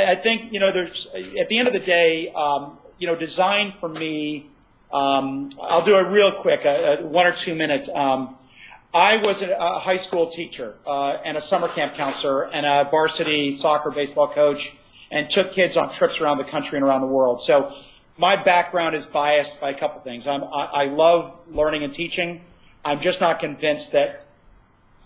I think, there's, at the end of the day, design for me, I'll do it real quick, 1 or 2 minutes. I was a high school teacher and a summer camp counselor and a varsity soccer baseball coach and took kids on trips around the country and around the world. So my background is biased by a couple things. I love learning and teaching. I'm just not convinced that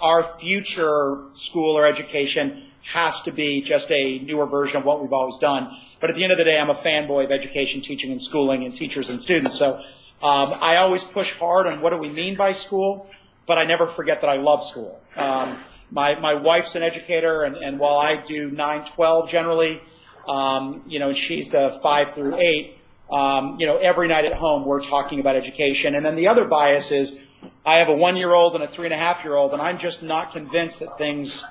our future school or education has to be just a newer version of what we've always done. But at the end of the day, I'm a fanboy of education, teaching, and schooling, and teachers and students. So I always push hard on what do we mean by school, but I never forget that I love school. My wife's an educator, and while I do 9-12 generally, she's the 5 through 8, every night at home we're talking about education. And then the other bias is I have a 1-year-old and a 3.5-year-old, and I'm just not convinced that things,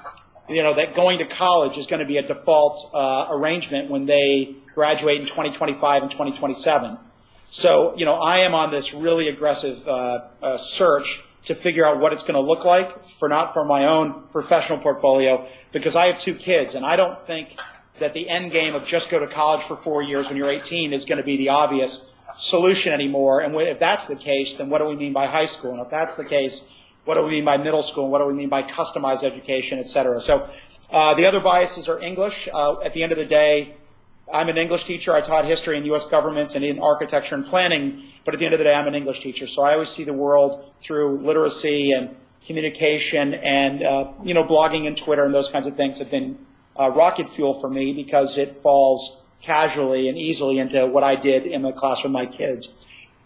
that going to college is going to be a default arrangement when they graduate in 2025 and 2027. So, I am on this really aggressive search to figure out what it's going to look like not for my own professional portfolio, because I have 2 kids, and I don't think that the end game of just go to college for 4 years when you're 18 is going to be the obvious solution anymore. And if that's the case, then what do we mean by high school? And if that's the case, what do we mean by middle school? And what do we mean by customized education, et cetera? So the other biases are English. At the end of the day, I'm an English teacher. I taught history in U.S. government and in architecture and planning, but at the end of the day, I'm an English teacher. So I always see the world through literacy and communication, and blogging and Twitter and those kinds of things have been rocket fuel for me because it falls casually and easily into what I did in the classroom with my kids.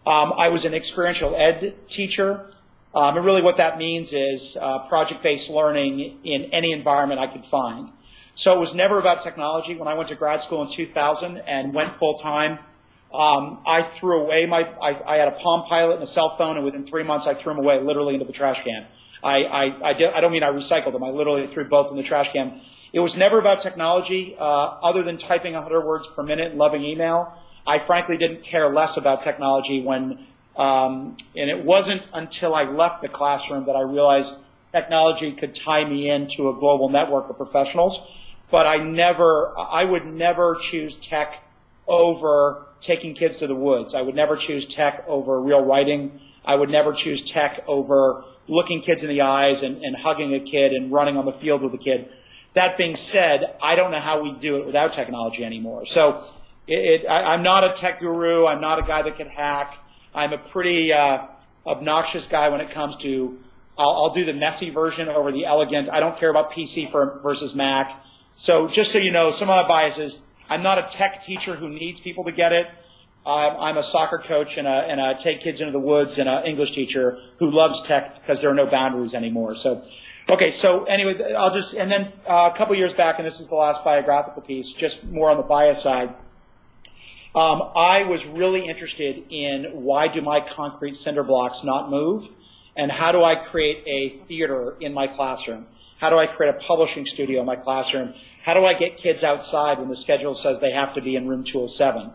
I was an experiential ed teacher, and really what that means is project-based learning in any environment I could find. So it was never about technology. When I went to grad school in 2000 and went full-time, I threw away I had a Palm Pilot and a cell phone, and within 3 months I threw them away literally into the trash can. I don't mean I recycled them. I literally threw both in the trash can. It was never about technology, other than typing 100 words per minute and loving email. I frankly didn't care less about technology and it wasn't until I left the classroom that I realized technology could tie me into a global network of professionals. But I would never choose tech over taking kids to the woods. I would never choose tech over real writing. I would never choose tech over looking kids in the eyes and hugging a kid and running on the field with a kid. That being said, I don't know how we do it without technology anymore. So I'm not a tech guru. I'm not a guy that can hack. I'm a pretty obnoxious guy when it comes to, I'll do the messy version over the elegant. I don't care about PC versus Mac. So just so you know, some of my biases, I'm not a tech teacher who needs people to get it. I'm a soccer coach and a take kids into the woods and an English teacher who loves tech because there are no boundaries anymore. So, okay, so anyway, and then a couple years back, and this is the last biographical piece, just more on the bias side. I was really interested in why do my concrete cinder blocks not move, and how do I create a theater in my classroom? How do I create a publishing studio in my classroom? How do I get kids outside when the schedule says they have to be in room 207?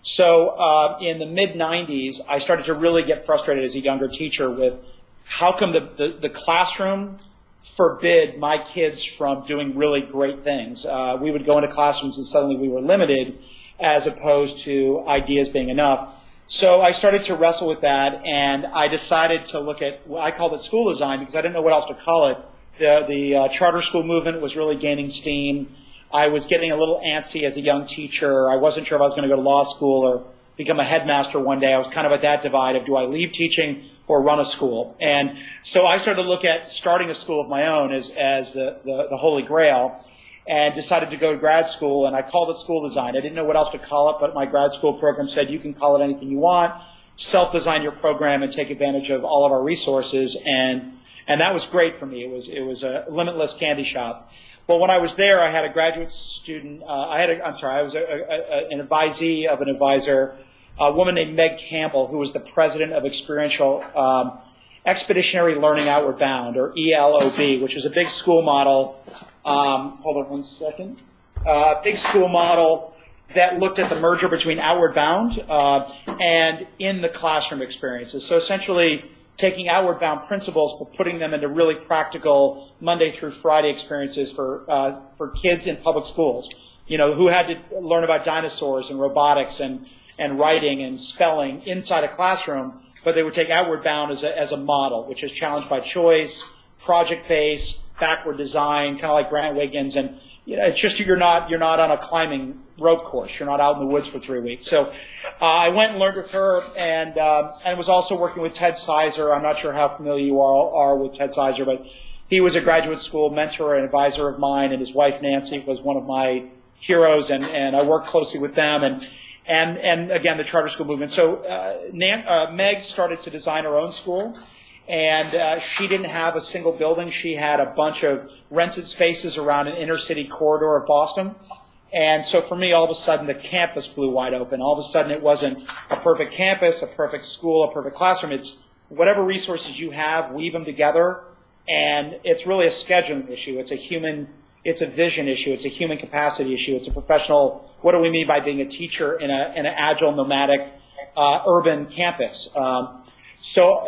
So in the mid-90s, I started to really get frustrated as a younger teacher with how come the classroom forbid my kids from doing really great things. We would go into classrooms and suddenly we were limited as opposed to ideas being enough. So I started to wrestle with that, and I decided to look at, I called it school design because I didn't know what else to call it. The charter school movement was really gaining steam. I was getting a little antsy as a young teacher. I wasn't sure if I was going to go to law school or become a headmaster one day. I was kind of at that divide of do I leave teaching or run a school? And so I started to look at starting a school of my own as the holy grail, and decided to go to grad school, and I called it school design. I didn't know what else to call it, but my grad school program said you can call it anything you want, self-design your program and take advantage of all of our resources, and that was great for me. It was a limitless candy shop. Well, when I was there, I had a graduate student. I was an advisee of an advisor, a woman named Meg Campbell, who was the president of Experiential Expeditionary Learning Outward Bound, or ELOB, which is a big school model. Hold on one second. Big school model that looked at the merger between Outward Bound and in the classroom experiences. So essentially, taking Outward Bound principles but putting them into really practical Monday through Friday experiences for kids in public schools. who had to learn about dinosaurs and robotics and writing and spelling inside a classroom, but they would take Outward Bound as a model, which is challenged by choice, project-based, backward design, kind of like Grant Wiggins, and it's just you're not on a climbing rope course. You're not out in the woods for 3 weeks. So I went and learned with her, and was also working with Ted Sizer. I'm not sure how familiar you all are with Ted Sizer, but he was a graduate school mentor and advisor of mine, and his wife Nancy was one of my heroes, and I worked closely with them, and again the charter school movement. So Meg started to design her own school. And she didn't have a single building. She had a bunch of rented spaces around an inner city corridor of Boston. And so for me, all of a sudden, the campus blew wide open. All of a sudden, it wasn't a perfect campus, a perfect school, a perfect classroom. It's whatever resources you have, weave them together. And it's really a scheduling issue. It's a vision issue. It's a human capacity issue. It's a professional, what do we mean by being a teacher in an agile, nomadic, urban campus? So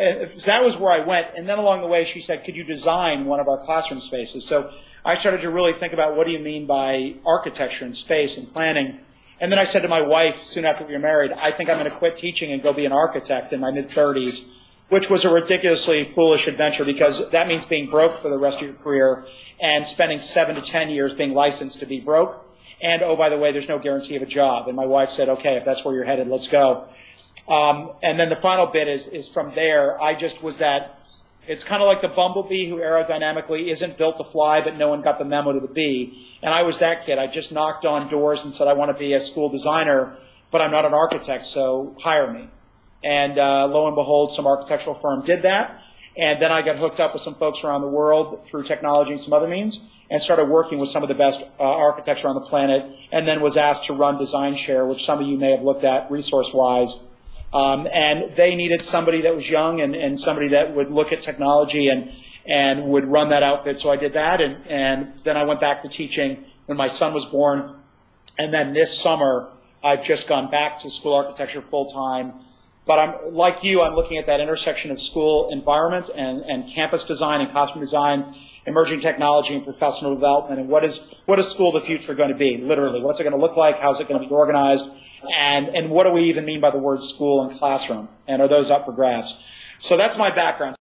that was where I went. And then along the way, she said, could you design one of our classroom spaces? So I started to really think about what do you mean by architecture and space and planning. And then I said to my wife soon after we were married, I think I'm going to quit teaching and go be an architect in my mid-30s, which was a ridiculously foolish adventure because that means being broke for the rest of your career and spending 7 to 10 years being licensed to be broke. And, oh, by the way, there's no guarantee of a job. And my wife said, okay, if that's where you're headed, let's go. And then the final bit is from there, I just was it's kind of like the bumblebee who aerodynamically isn't built to fly, but no one got the memo to the bee. And I was that kid. I just knocked on doors and said, I want to be a school designer, but I'm not an architect, so hire me. And lo and behold, some architectural firm did that. And then I got hooked up with some folks around the world through technology and some other means and started working with some of the best architects on the planet, and then was asked to run DesignShare, which some of you may have looked at resource-wise. And they needed somebody that was young and somebody that would look at technology and would run that outfit. So I did that, and then I went back to teaching when my son was born. And then this summer, I've just gone back to school architecture full-time. But I'm like you, I'm looking at that intersection of school environment and campus design and classroom design, emerging technology and professional development, and what is school of the future going to be, literally? What's it going to look like? How's it going to be organized? And what do we even mean by the words school and classroom? And are those up for grabs? So that's my background.